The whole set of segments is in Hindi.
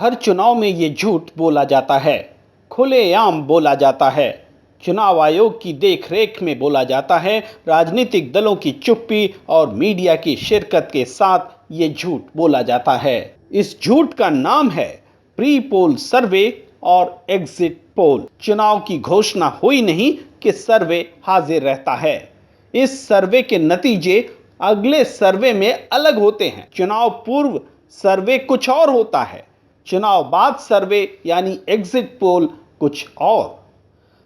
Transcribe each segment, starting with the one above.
हर चुनाव में ये झूठ बोला जाता है, खुलेआम बोला जाता है। चुनाव आयोग की देखरेख में बोला जाता है, राजनीतिक दलों की चुप्पी और मीडिया की शिरकत के साथ ये झूठ बोला जाता है। इस झूठ का नाम है प्री पोल सर्वे और एग्जिट पोल। चुनाव की घोषणा हुई नहीं कि सर्वे हाजिर रहता है। इस सर्वे के नतीजे अगले सर्वे में अलग होते हैं। चुनाव पूर्व सर्वे कुछ और होता है, चुनाव बाद सर्वे यानी एग्जिट पोल कुछ और।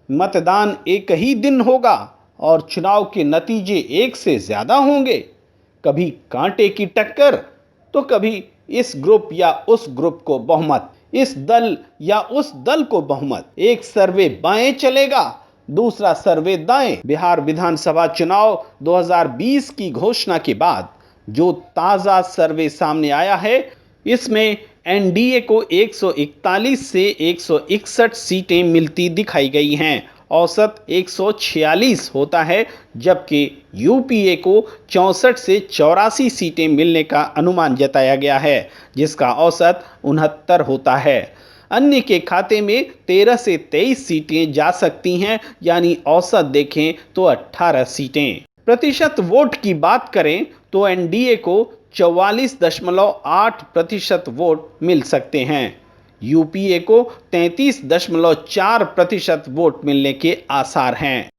मतदान एक ही दिन होगा और चुनाव के नतीजे एक से ज्यादा होंगे। कभी कांटे की टक्कर तो कभी इस ग्रुप या उस ग्रुप को बहुमत, इस दल या उस दल को बहुमत। एक सर्वे बाएं चलेगा, दूसरा सर्वे दाएं। बिहार विधानसभा चुनाव 2020 की घोषणा के बाद जो ताजा सर्वे सामने आया है, इसमें एनडीए को 141 से 161 सीटें मिलती दिखाई गई हैं। औसत 146 होता है, जबकि यूपीए को 64 से 84 सीटें मिलने का अनुमान जताया गया है, जिसका औसत 69 होता है। अन्य के खाते में 13 से 23 सीटें जा सकती हैं, यानी औसत देखें तो 18 सीटें। प्रतिशत वोट की बात करें तो एनडीए को 44.8% वोट मिल सकते हैं। यूपीए को 33.4% वोट मिलने के आसार हैं।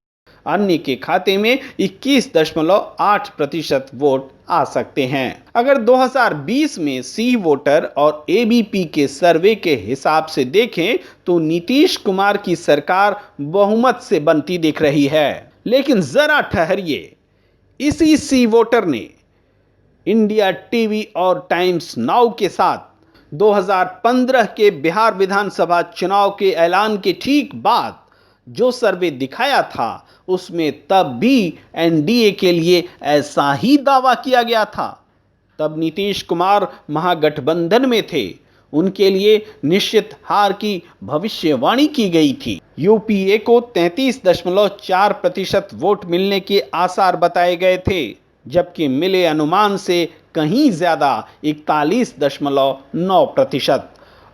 अन्य के खाते में 21.8% वोट आ सकते हैं। अगर 2020 में सी वोटर और एबीपी के सर्वे के हिसाब से देखें तो नीतीश कुमार की सरकार बहुमत से बनती दिख रही है। लेकिन जरा ठहरिए, इसी सी वोटर ने इंडिया टीवी और टाइम्स नाउ के साथ 2015 के बिहार विधानसभा चुनाव के ऐलान के ठीक बाद जो सर्वे दिखाया था, उसमें तब भी एनडीए के लिए ऐसा ही दावा किया गया था। तब नीतीश कुमार महागठबंधन में थे, उनके लिए निश्चित हार की भविष्यवाणी की गई थी। यूपीए को 33.4% वोट मिलने के आसार बताए गए थे, जबकि मिले अनुमान से कहीं ज्यादा 41.9%,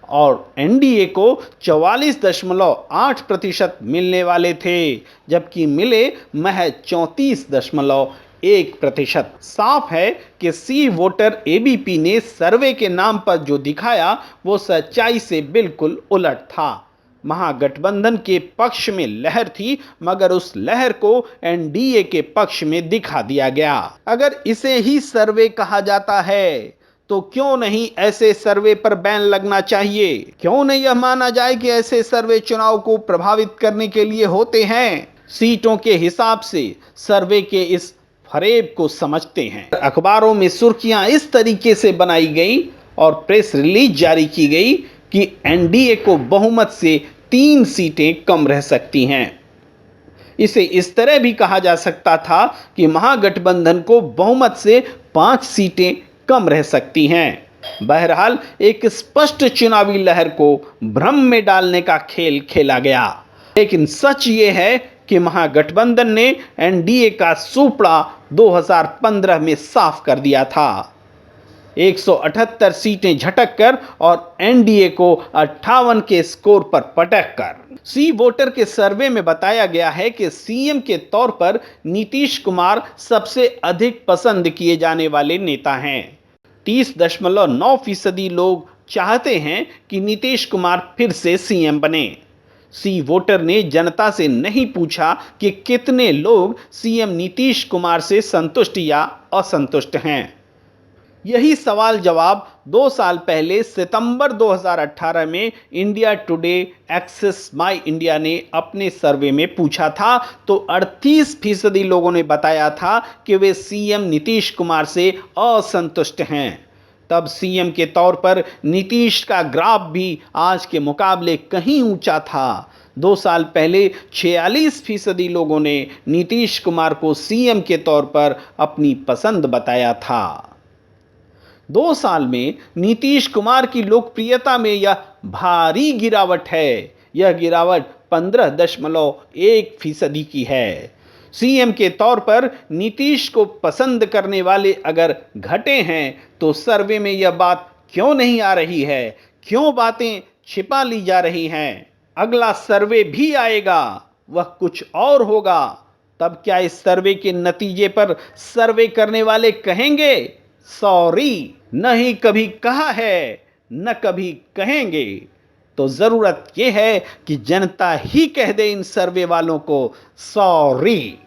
और एनडीए को 44.8% मिलने वाले थे, जबकि मिले महज 34.1%। साफ है कि सी वोटर एबीपी ने सर्वे के नाम पर जो दिखाया वो सच्चाई से बिल्कुल उलट था। महागठबंधन के पक्ष में लहर थी, मगर उस लहर को एनडीए के पक्ष में दिखा दिया गया। अगर इसे ही सर्वे कहा जाता है तो क्यों नहीं ऐसे सर्वे पर बैन लगना चाहिए? क्यों नहीं यह माना जाए कि ऐसे सर्वे चुनाव को प्रभावित करने के लिए होते हैं? सीटों के हिसाब से सर्वे के इस फरेब को समझते हैं। अखबारों में सुर्खियां इस तरीके से बनाई गई और प्रेस रिलीज जारी की गई कि एनडीए को बहुमत से 3 सीटें कम रह सकती हैं। इसे इस तरह भी कहा जा सकता था कि महागठबंधन को बहुमत से 5 सीटें कम रह सकती हैं। बहरहाल एक स्पष्ट चुनावी लहर को भ्रम में डालने का खेल खेला गया। लेकिन सच ये है कि महागठबंधन ने एनडीए का सूपड़ा 2015 में साफ कर दिया था, 178 सीटें झटक कर और एनडीए को 58 के स्कोर पर पटक कर। सी वोटर के सर्वे में बताया गया है कि सीएम के तौर पर नीतीश कुमार सबसे अधिक पसंद किए जाने वाले नेता हैं। 30.9% लोग चाहते हैं कि नीतीश कुमार फिर से सीएम बने। सी वोटर ने जनता से नहीं पूछा कि कितने लोग सीएम नीतीश कुमार से संतुष्ट या असंतुष्ट हैं। यही सवाल जवाब 2 साल पहले सितंबर 2018 में इंडिया टुडे एक्सेस माई इंडिया ने अपने सर्वे में पूछा था, तो 38% लोगों ने बताया था कि वे सीएम नीतीश कुमार से असंतुष्ट हैं। तब सीएम के तौर पर नीतीश का ग्राफ भी आज के मुकाबले कहीं ऊंचा था। 2 साल पहले 46% लोगों ने नीतीश कुमार को सीएम के तौर पर अपनी पसंद बताया था। 2 साल में नीतीश कुमार की लोकप्रियता में यह भारी गिरावट है। यह गिरावट 15.1% की है। सीएम के तौर पर नीतीश को पसंद करने वाले अगर घटे हैं तो सर्वे में यह बात क्यों नहीं आ रही है क्यों बातें छिपा ली जा रही हैं? अगला सर्वे भी आएगा, वह कुछ और होगा। तब क्या इस सर्वे के नतीजे पर सर्वे करने वाले कहेंगे सॉरी? नहीं कभी कहा है, न कभी कहेंगे। तो जरूरत यह है कि जनता ही कह दे इन सर्वे वालों को सॉरी।